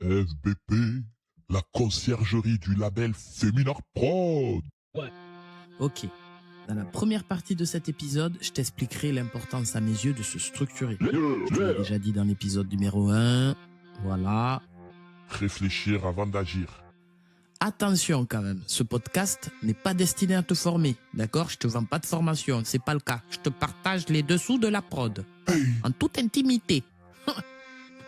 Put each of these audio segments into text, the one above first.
FBP, la conciergerie du label Féminin Prod. Ok. Dans la première partie de cet épisode, je t'expliquerai l'importance à mes yeux de se structurer. Je te l'ai déjà dit dans l'épisode numéro 1. Voilà. Réfléchir avant d'agir. Attention quand même, ce podcast n'est pas destiné à te former, d'accord? Je te vends pas de formation, c'est pas le cas. Je te partage les dessous de la prod, en toute intimité.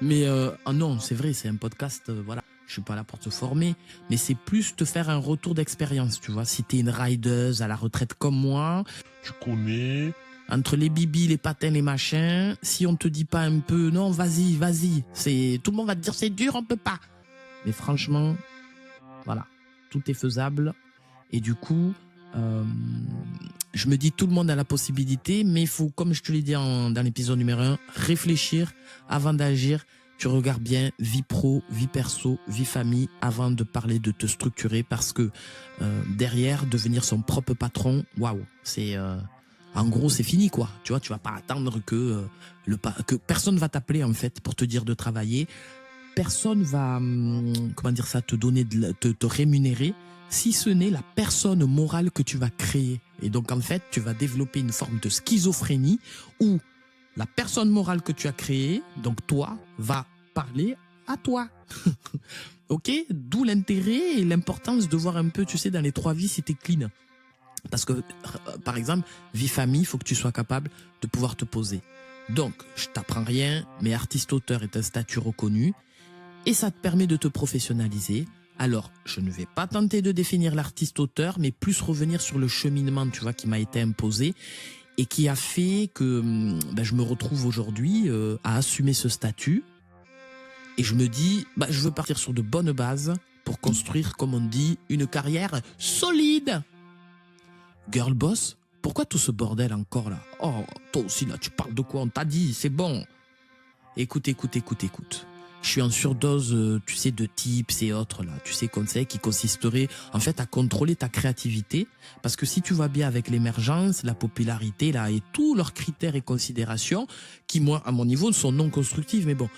Mais non, c'est vrai, c'est un podcast, voilà. Je suis pas là pour te former, mais c'est plus te faire un retour d'expérience, tu vois. Si t'es une rideuse à la retraite comme moi, Tu connais. entre les bibis, les patins, les machins, si on te dit pas un peu, non, vas-y, tout le monde va te dire c'est dur, on peut pas. Mais franchement, voilà, tout est faisable. Et du coup, je me dis tout le monde a la possibilité, mais il faut, comme je te l'ai dit dans l'épisode numéro 1, réfléchir avant d'agir. Tu regardes bien vie pro, vie perso, vie famille avant de parler de te structurer, parce que derrière, devenir son propre patron, waouh, c'est en gros c'est fini quoi. Tu vois, tu vas pas attendre que que personne va t'appeler en fait pour te dire de travailler. Personne va comment dire ça, te donner te rémunérer, si ce n'est la personne morale que tu vas créer. Et donc en fait, tu vas développer une forme de schizophrénie où la personne morale que tu as créée, donc toi, va parler à toi. Ok? D'où l'intérêt et l'importance de voir un peu, tu sais, dans les 3 vies, si t'es clean. Parce que, par exemple, vie famille, il faut que tu sois capable de pouvoir te poser. Donc, je t'apprends rien, mais artiste-auteur est un statut reconnu et ça te permet de te professionnaliser. Alors, je ne vais pas tenter de définir l'artiste-auteur, mais plus revenir sur le cheminement, tu vois, qui m'a été imposé et qui a fait que je me retrouve aujourd'hui à assumer ce statut. Et je me dis, je veux partir sur de bonnes bases pour construire, comme on dit, une carrière solide. Girl boss, pourquoi tout ce bordel encore là? Oh, toi aussi là, tu parles de quoi? On t'a dit, c'est bon. Écoute. Je suis en surdose, tu sais, de tips et autres, là, tu sais, conseils qui consisteraient, en fait, à contrôler ta créativité. Parce que si tu vas bien avec l'émergence, la popularité, là, et tous leurs critères et considérations, qui, moi, à mon niveau, sont non constructifs, mais bon,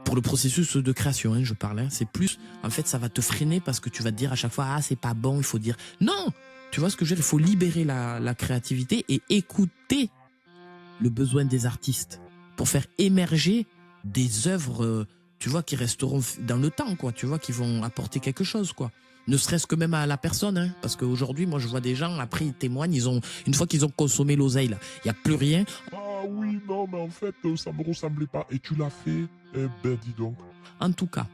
pour le processus de création, je parle, c'est plus, en fait, ça va te freiner parce que tu vas te dire à chaque fois, ah, c'est pas bon, il faut dire, non! Tu vois ce que je veux dire? Il faut libérer la créativité et écouter le besoin des artistes pour faire émerger des œuvres, tu vois, qui resteront dans le temps, quoi, tu vois, qui vont apporter quelque chose, quoi. Ne serait-ce que même à la personne, parce qu'aujourd'hui, moi, je vois des gens, après, ils témoignent, une fois qu'ils ont consommé l'oseille, là, il n'y a plus rien. Ah oui, non, mais en fait, ça me ressemblait pas. Et tu l'as fait? Eh ben, dis donc. En tout cas,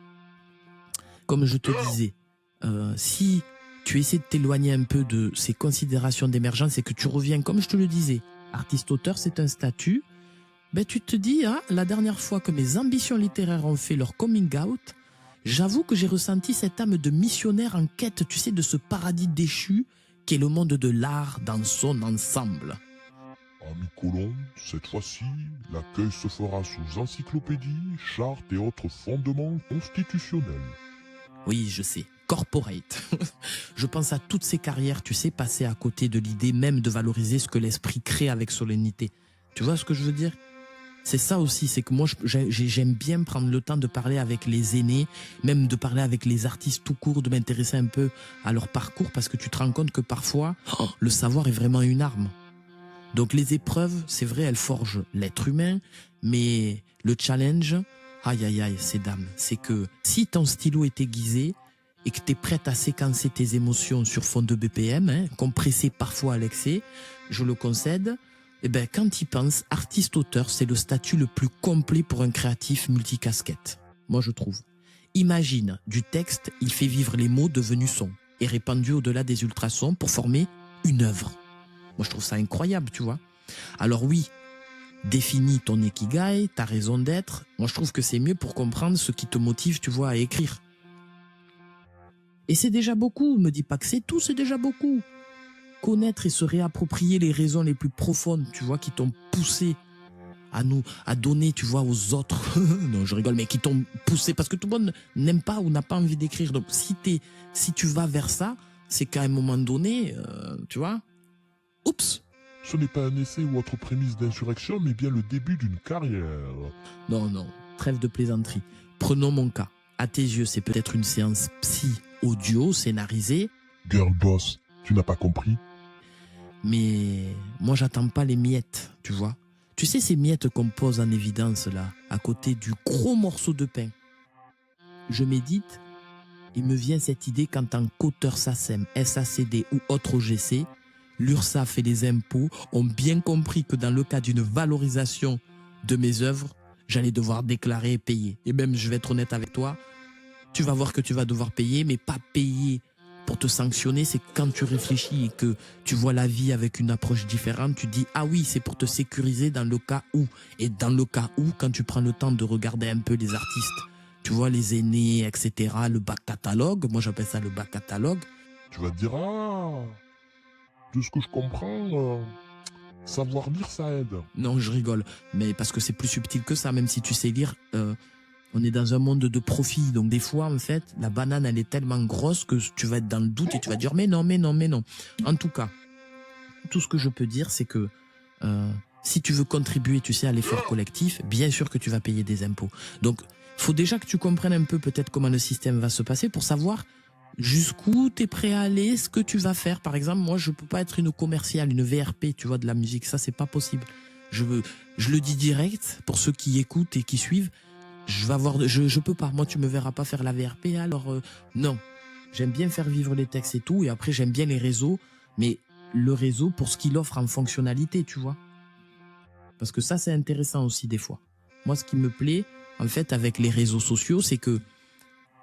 comme je te disais, si tu essaies de t'éloigner un peu de ces considérations d'émergence et que tu reviens, comme je te le disais, artiste-auteur, c'est un statut, tu te dis, la dernière fois que mes ambitions littéraires ont fait leur coming out, j'avoue que j'ai ressenti cette âme de missionnaire en quête, tu sais, de ce paradis déchu qu'est le monde de l'art dans son ensemble. Ami Colombe, cette fois-ci, l'accueil se fera sous encyclopédie, charte et autres fondements constitutionnels. Oui, je sais, corporate. Je pense à toutes ces carrières, tu sais, passées à côté de l'idée même de valoriser ce que l'esprit crée avec solennité. Tu vois ce que je veux dire? C'est ça aussi, c'est que moi j'aime bien prendre le temps de parler avec les aînés, même de parler avec les artistes tout court, de m'intéresser un peu à leur parcours, parce que tu te rends compte que parfois, le savoir est vraiment une arme. Donc les épreuves, c'est vrai, elles forgent l'être humain, mais le challenge, aïe, c'est dame, c'est que si ton stylo est aiguisé et que tu es prête à séquencer tes émotions sur fond de BPM, compressé parfois à l'excès, je le concède, quand tu y penses, artiste-auteur, c'est le statut le plus complet pour un créatif multicasquette. Moi, je trouve. Imagine, du texte, il fait vivre les mots devenus sons et répandus au-delà des ultrasons pour former une œuvre. Moi, je trouve ça incroyable, tu vois. Alors oui, définis ton ikigai, ta raison d'être. Moi, je trouve que c'est mieux pour comprendre ce qui te motive, tu vois, à écrire. Et c'est déjà beaucoup. Me dis pas que c'est tout, c'est déjà beaucoup. Connaître et se réapproprier les raisons les plus profondes, tu vois, qui t'ont poussé à donner, tu vois, aux autres. Non, je rigole, mais qui t'ont poussé, parce que tout le monde n'aime pas ou n'a pas envie d'écrire. Donc, si tu vas vers ça, c'est qu'à un moment donné, tu vois, oups. Ce n'est pas un essai ou autre prémisse d'insurrection, mais bien le début d'une carrière. Non, trêve de plaisanterie. Prenons mon cas. à tes yeux, c'est peut-être une séance psy audio, scénarisée, Girl boss, tu n'as pas compris? mais moi, j'attends pas les miettes, tu vois. Tu sais, ces miettes qu'on pose en évidence, là, à côté du gros morceau de pain. Je médite, il me vient cette idée qu'en tant qu'auteur SACEM, SACD ou autre OGC, l'URSSAF et les impôts ont bien compris que dans le cas d'une valorisation de mes œuvres, j'allais devoir déclarer et payer. Et même, je vais être honnête avec toi, tu vas voir que tu vas devoir payer, mais pas payer pour te sanctionner. C'est quand tu réfléchis et que tu vois la vie avec une approche différente, tu dis, ah oui, c'est pour te sécuriser dans le cas où. Et dans le cas où, quand tu prends le temps de regarder un peu les artistes, tu vois, les aînés, etc., le bac catalogue, moi j'appelle ça le bac catalogue. Tu vas te dire, ah, de ce que je comprends, savoir lire ça aide. Non, je rigole, mais parce que c'est plus subtil que ça, même si tu sais lire, on est dans un monde de profit, donc des fois, en fait, la banane, elle est tellement grosse que tu vas être dans le doute et tu vas dire, mais non, mais non, mais non. En tout cas, tout ce que je peux dire, c'est que si tu veux contribuer, tu sais, à l'effort collectif, bien sûr que tu vas payer des impôts. Donc, il faut déjà que tu comprennes un peu peut-être comment le système va se passer pour savoir jusqu'où tu es prêt à aller, ce que tu vas faire. Par exemple, moi, je peux pas être une commerciale, une VRP, tu vois, de la musique. Ça, c'est pas possible. Je le dis direct pour ceux qui écoutent et qui suivent. Je peux pas. Moi, tu me verras pas faire la VRP. Alors, non. J'aime bien faire vivre les textes et tout. Et après, j'aime bien les réseaux. Mais le réseau pour ce qu'il offre en fonctionnalité, tu vois. Parce que ça, c'est intéressant aussi des fois. Moi, ce qui me plaît, en fait, avec les réseaux sociaux, c'est que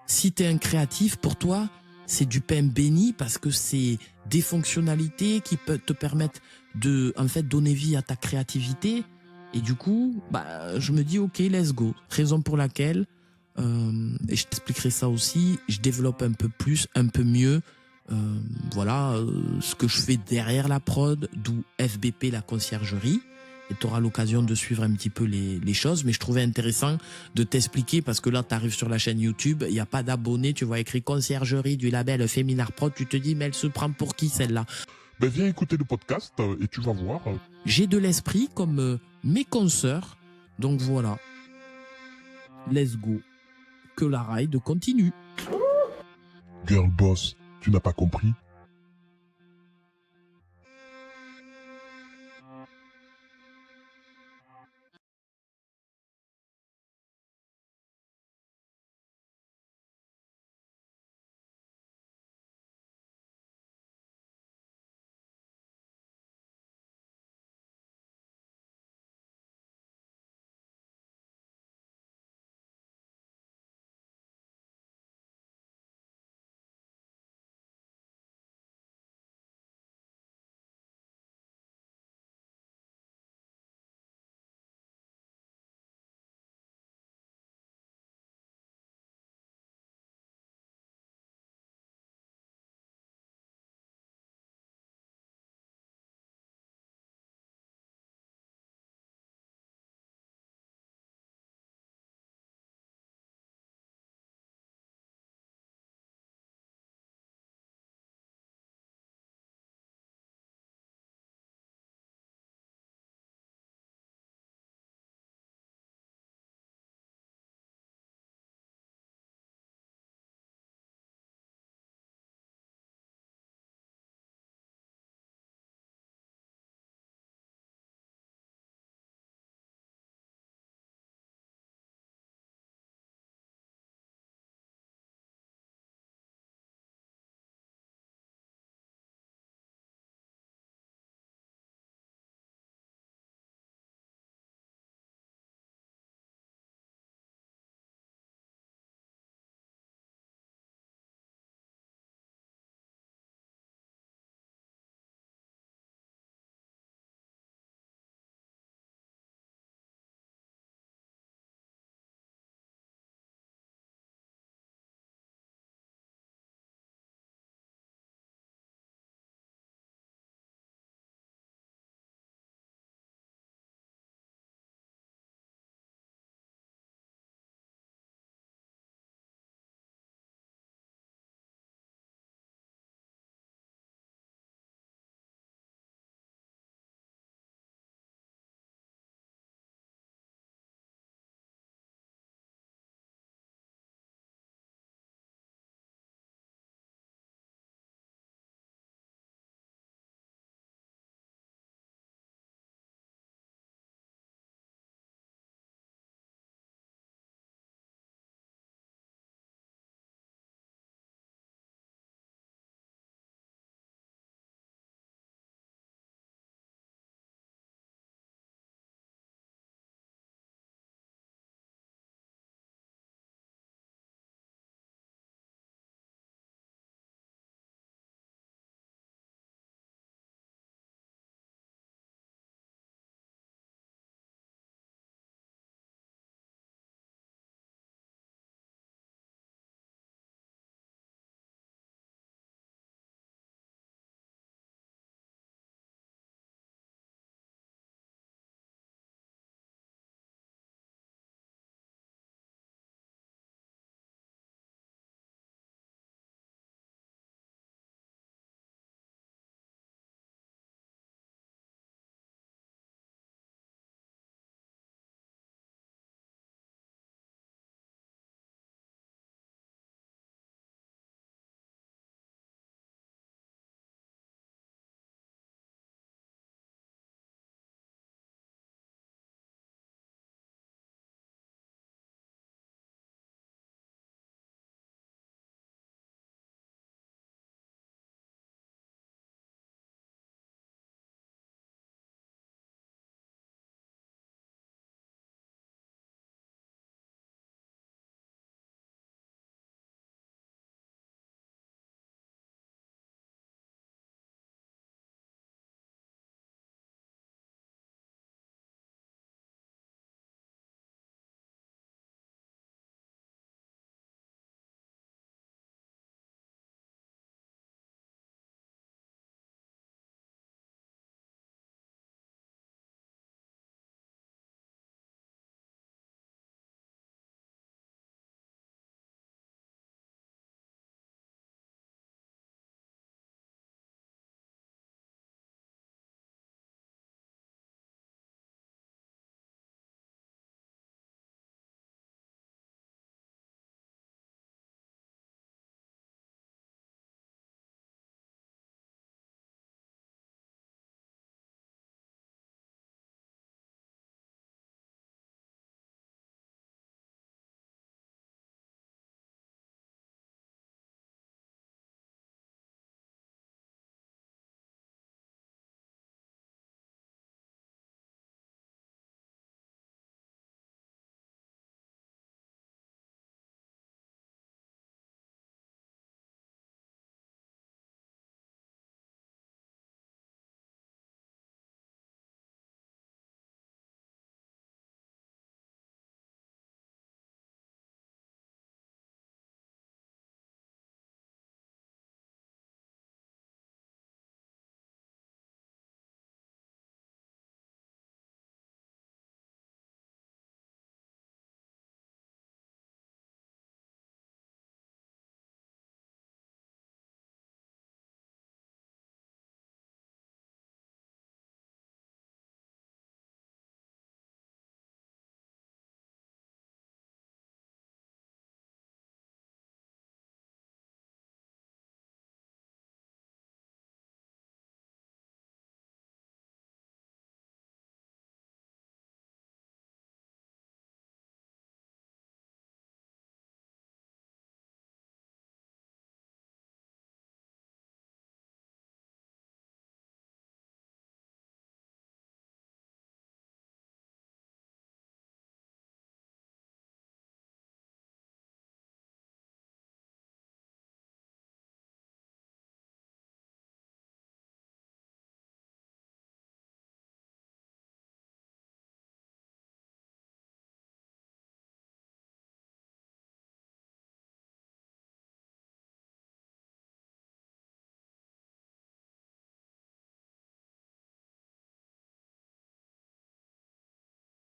si tu es un créatif, pour toi, c'est du pain béni parce que c'est des fonctionnalités qui peuvent te permettre de, en fait, donner vie à ta créativité. Et du coup, bah, je me dis, ok, let's go. Raison pour laquelle, et je t'expliquerai ça aussi, je développe un peu plus, un peu mieux, ce que je fais derrière la prod, d'où FBP, la conciergerie. Et tu auras l'occasion de suivre un petit peu les choses. Mais je trouvais intéressant de t'expliquer parce que là, tu arrives sur la chaîne YouTube, il n'y a pas d'abonnés, tu vois écrit conciergerie du label Féminard Prod, tu te dis, mais elle se prend pour qui celle-là? Ben viens écouter le podcast et tu vas voir. J'ai de l'esprit comme mes consoeurs. Donc voilà. Let's go. Que la ride continue. Girl boss, tu n'as pas compris?